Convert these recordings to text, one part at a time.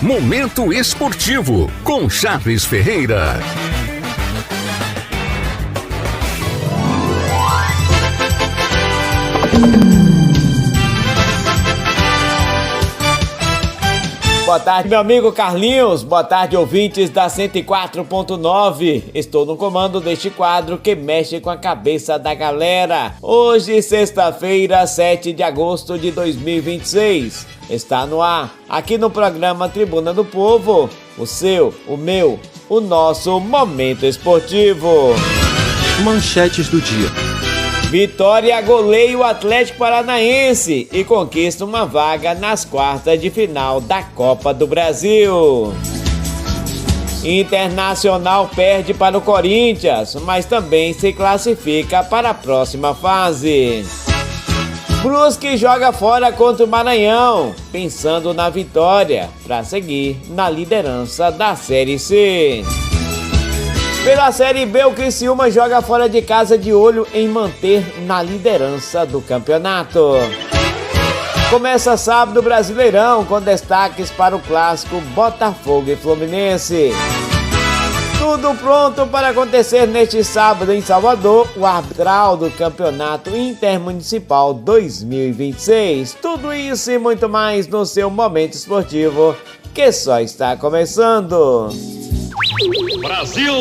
Momento Esportivo, com Charles Ferreira. Boa tarde, meu amigo Carlinhos. Boa tarde, ouvintes da 104.9. Estou no comando deste quadro que mexe com a cabeça da galera. Hoje, sexta-feira, 7 de agosto de 2026. Está no ar, aqui no programa Tribuna do Povo, o seu, o meu, o nosso Momento Esportivo. Manchetes do dia. Vitória goleia o Atlético Paranaense e conquista uma vaga nas quartas de final da Copa do Brasil. Internacional perde para o Corinthians, mas também se classifica para a próxima fase. Brusque joga fora contra o Maranhão, pensando na vitória para seguir na liderança da Série C. Pela Série B, o Criciúma joga fora de casa de olho em manter na liderança do campeonato. Começa sábado o Brasileirão com destaques para o clássico Botafogo e Fluminense. Tudo pronto para acontecer neste sábado em Salvador, o arbitral do Campeonato Intermunicipal 2026. Tudo isso e muito mais no seu Momento Esportivo, que só está começando. Brasil!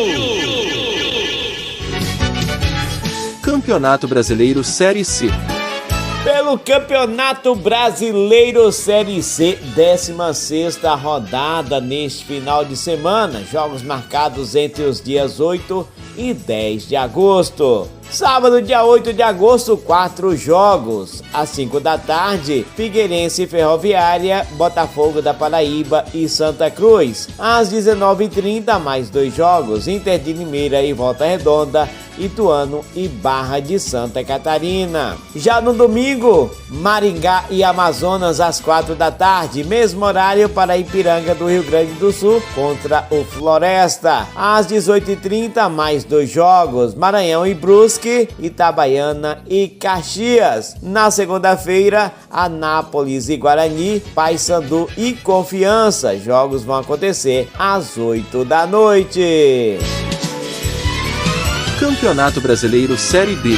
Campeonato Brasileiro Série C. Pelo Campeonato Brasileiro Série C, 16ª rodada neste final de semana. Jogos marcados entre os dias 8 e 10 de agosto. Sábado, dia 8 de agosto, 4 jogos. Às 5 da tarde, Figueirense e Ferroviária, Botafogo da Paraíba e Santa Cruz. Às 19h30, mais 2 jogos. Inter de Limeira e Volta Redonda, Ituano e Barra de Santa Catarina. Já no domingo, Maringá e Amazonas às 4 da tarde. Mesmo horário para Ipiranga do Rio Grande do Sul contra o Floresta. Às 18h30, mais 2 jogos. Maranhão e Brusque, Itabaiana e Caxias. Na segunda-feira, Anápolis e Guarani, Paysandu e Confiança. Jogos vão acontecer às 8 da noite. Campeonato Brasileiro Série B.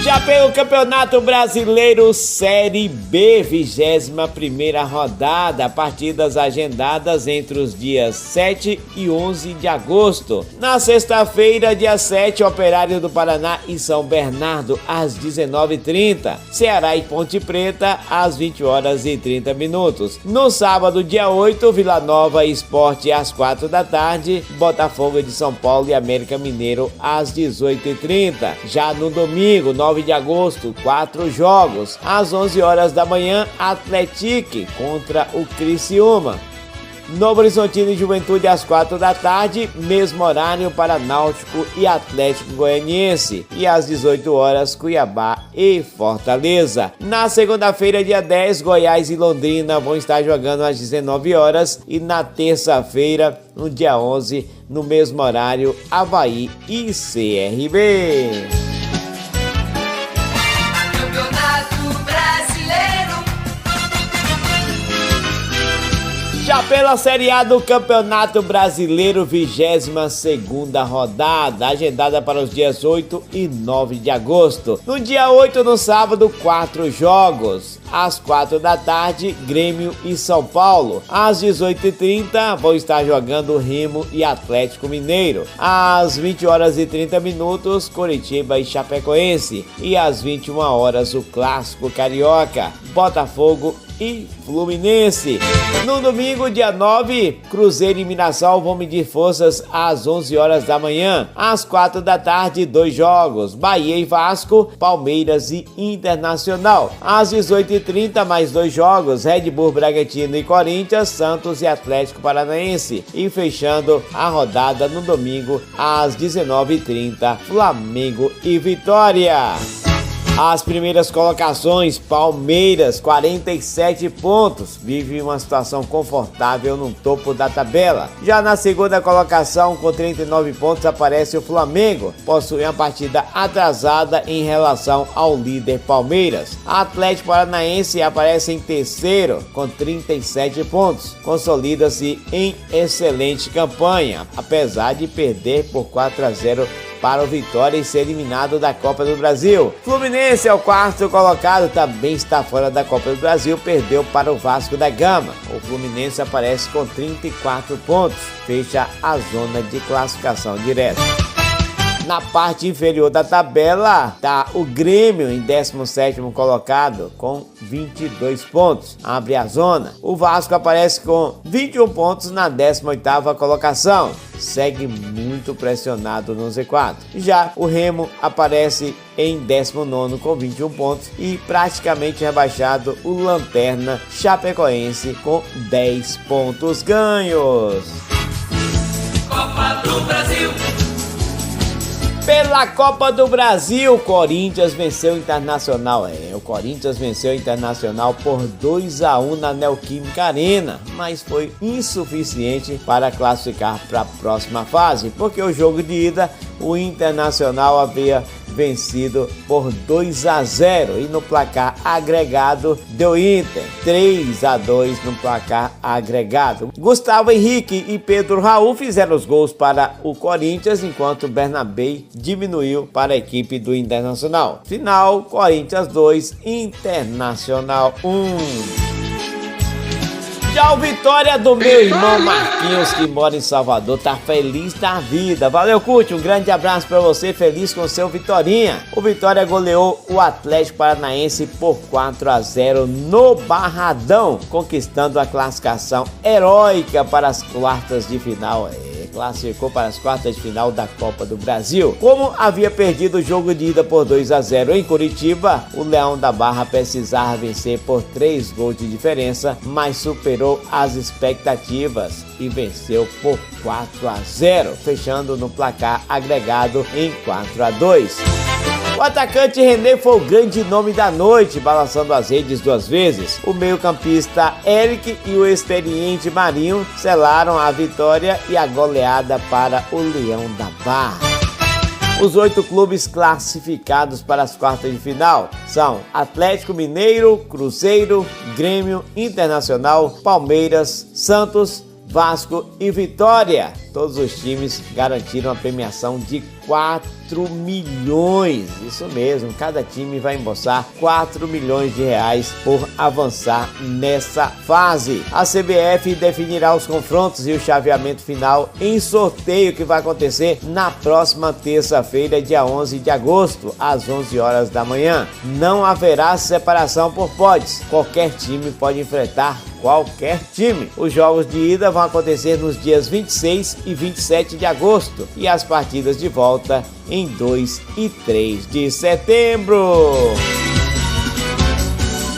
Já pelo Campeonato Brasileiro Série B, 21ª rodada, partidas agendadas entre os dias 7 e 11 de agosto. Na sexta-feira, dia 7, Operário do Paraná e São Bernardo, às 19h30. Ceará e Ponte Preta, às 20h30. No sábado, dia 8, Vila Nova e Sport, às 4 da tarde. Botafogo de São Paulo e América Mineiro, às 18h30. Já no domingo, 9 de agosto, 4 jogos. Às 11 horas da manhã, Atlético contra o Criciúma. Novo Horizontino e Juventude às 4 da tarde, mesmo horário para Náutico e Atlético Goianiense. E às 18 horas, Cuiabá e Fortaleza. Na segunda-feira, dia 10, Goiás e Londrina vão estar jogando às 19 horas. E na terça-feira, no dia 11, no mesmo horário, Avaí e CRB. Já pela Série A do Campeonato Brasileiro, 22ª rodada, agendada para os dias 8 e 9 de agosto. No dia 8, no sábado, 4 jogos. Às 4 da tarde, Grêmio e São Paulo. Às 18h30, vão estar jogando Remo e Atlético Mineiro. Às 20h30, Coritiba e Chapecoense. E às 21 horas, o Clássico Carioca, Botafogo e Fluminense. No domingo, dia 9, Cruzeiro e Mirassol vão medir forças às 11 horas da manhã. Às 4 da tarde, 2 jogos. Bahia e Vasco, Palmeiras e Internacional. Às 18h30, mais 2 jogos. Red Bull Bragantino e Corinthians, Santos e Atlético Paranaense. E fechando a rodada no domingo, às 19h30, Flamengo e Vitória. As primeiras colocações, Palmeiras, 47 pontos, vive uma situação confortável no topo da tabela. Já na segunda colocação, com 39 pontos, aparece o Flamengo, possui uma partida atrasada em relação ao líder Palmeiras. Atlético Paranaense aparece em terceiro, com 37 pontos, consolida-se em excelente campanha, apesar de perder por 4-0 para o Vitória e ser eliminado da Copa do Brasil. Fluminense é o quarto colocado, também está fora da Copa do Brasil, perdeu para o Vasco da Gama. O Fluminense aparece com 34 pontos, fecha a zona de classificação direta. Na parte inferior da tabela está o Grêmio em 17º colocado com 22 pontos, abre a zona. O Vasco aparece com 21 pontos na 18ª colocação, segue muito pressionado no Z4. Já o Remo aparece em 19º com 21 pontos e praticamente rebaixado o Lanterna Chapecoense com 10 pontos ganhos. Copa do Brasil. Pela Copa do Brasil, o Corinthians venceu o Internacional. O Corinthians venceu o Internacional por 2-1 na Neoquímica Arena, mas foi insuficiente para classificar para a próxima fase, porque o jogo de ida, o Internacional havia vencido por 2-0 e no placar agregado deu Inter 3-2 no placar agregado. Gustavo Henrique e Pedro Raul fizeram os gols para o Corinthians, enquanto Bernabé diminuiu para a equipe do Internacional. Final, Corinthians 2, Internacional 1. Já o Vitória do meu irmão Marquinhos, que mora em Salvador, tá feliz da vida. Valeu, Curte, um grande abraço pra você, feliz com seu Vitorinha. O Vitória goleou o Atlético Paranaense por 4-0 no Barradão, conquistando a classificação heróica para as quartas de final. Classificou para as quartas de final da Copa do Brasil. Como havia perdido o jogo de ida por 2-0 em Curitiba, o Leão da Barra precisava vencer por 3 gols de diferença, mas superou as expectativas e venceu por 4-0, fechando no placar agregado em 4-2. O atacante René foi o grande nome da noite, balançando as redes 2 vezes. O meio-campista Eric e o experiente Marinho selaram a vitória e a goleada para o Leão da Barra. Os 8 clubes classificados para as quartas de final são Atlético Mineiro, Cruzeiro, Grêmio, Internacional, Palmeiras, Santos, Vasco e Vitória. Todos os times garantiram a premiação de 4 milhões. Isso mesmo, cada time vai embolsar 4 milhões de reais por avançar nessa fase. A CBF definirá os confrontos e o chaveamento final em sorteio que vai acontecer na próxima terça-feira, dia 11 de agosto, às 11 horas da manhã. Não haverá separação por potes. Qualquer time pode enfrentar qualquer time. Os jogos de ida vão acontecer nos dias 26 e 27 de agosto e as partidas de volta em 2 e 3 de setembro.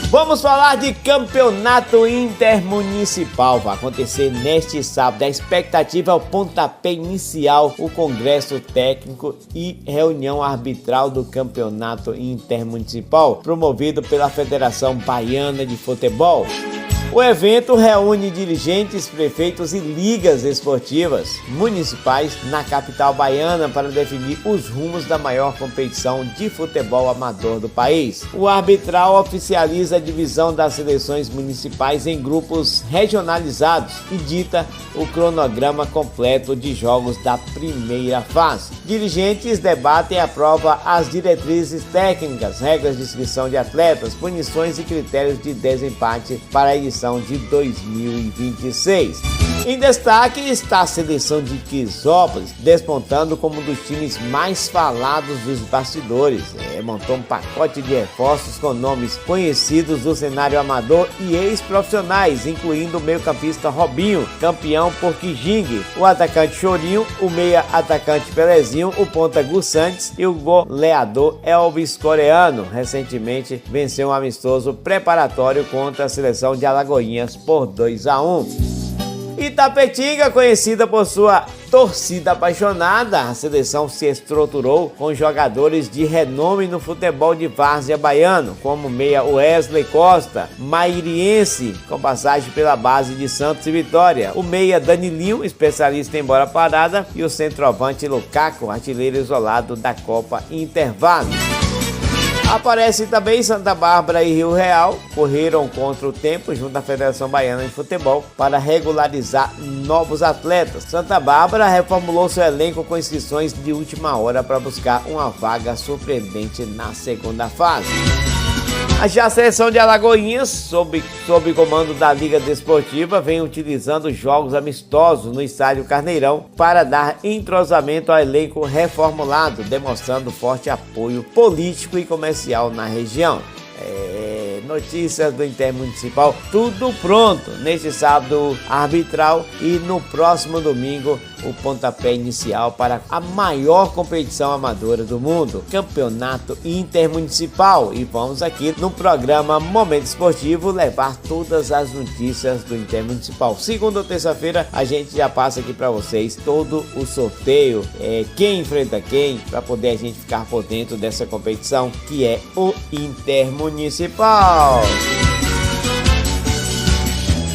Vamos falar de campeonato intermunicipal. Vai acontecer neste sábado. A expectativa é o pontapé inicial, o congresso técnico e reunião arbitral do campeonato intermunicipal, promovido pela Federação Baiana de Futebol. O evento reúne dirigentes, prefeitos e ligas esportivas municipais na capital baiana para definir os rumos da maior competição de futebol amador do país. O arbitral oficializa a divisão das seleções municipais em grupos regionalizados e dita o cronograma completo de jogos da primeira fase. Dirigentes debatem e aprovam as diretrizes técnicas, regras de inscrição de atletas, punições e critérios de desempate para a edição de 2026. Em destaque está a seleção de Quisópolis, despontando como um dos times mais falados dos bastidores. Montou um pacote de reforços com nomes conhecidos do cenário amador e ex-profissionais, incluindo o meio-campista Robinho, campeão por Quijingue, o atacante Chorinho, o meia-atacante Pelezinho, o ponta Gus Santos e o goleador Elvis Coreano. Recentemente venceu um amistoso preparatório contra a seleção de Alagoinhas por 2-1. Itapetinga, conhecida por sua torcida apaixonada, a seleção se estruturou com jogadores de renome no futebol de várzea baiano, como o meia Wesley Costa, mairiense, com passagem pela base de Santos e Vitória, o meia Danilinho, especialista em bola parada, e o centroavante Lukaku, artilheiro isolado da Copa Intervalo. Aparece também Santa Bárbara e Rio Real, correram contra o tempo junto à Federação Baiana de Futebol para regularizar novos atletas. Santa Bárbara reformulou seu elenco com inscrições de última hora para buscar uma vaga surpreendente na segunda fase. Já a seleção de Alagoinhas, sob comando da Liga Desportiva, vem utilizando jogos amistosos no estádio Carneirão para dar entrosamento ao elenco reformulado, demonstrando forte apoio político e comercial na região. Notícias do Intermunicipal, tudo pronto neste sábado arbitral e no próximo domingo o pontapé inicial para a maior competição amadora do mundo, Campeonato Intermunicipal. E vamos aqui no programa Momento Esportivo levar todas as notícias do Intermunicipal. Segunda ou terça-feira a gente já passa aqui para vocês todo o sorteio, quem enfrenta quem, para poder a gente ficar por dentro dessa competição que é o Intermunicipal.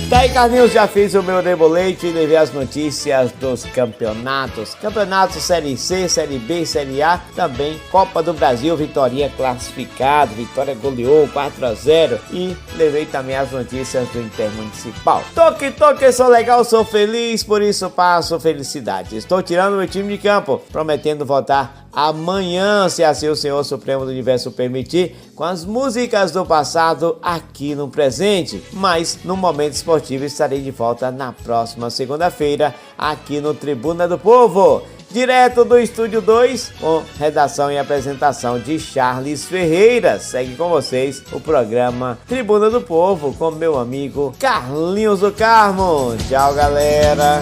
Tá aí, Carlinhos, já fiz o meu debolete e levei as notícias dos campeonatos. Campeonato Série C, Série B, Série A, também Copa do Brasil, Vitorinha classificado, Vitória goleou 4-0 e levei também as notícias do Intermunicipal. Toque, sou legal, sou feliz, por isso passo felicidade. Estou tirando meu time de campo, prometendo voltar amanhã, se assim o Senhor Supremo do Universo permitir, com as músicas do passado aqui no presente. Mas no Momento Esportivo estarei de volta na próxima segunda-feira aqui no Tribuna do Povo, direto do Estúdio 2, com redação e apresentação de Charles Ferreira. Segue com vocês o programa Tribuna do Povo com meu amigo Carlinhos do Carmo. Tchau, galera!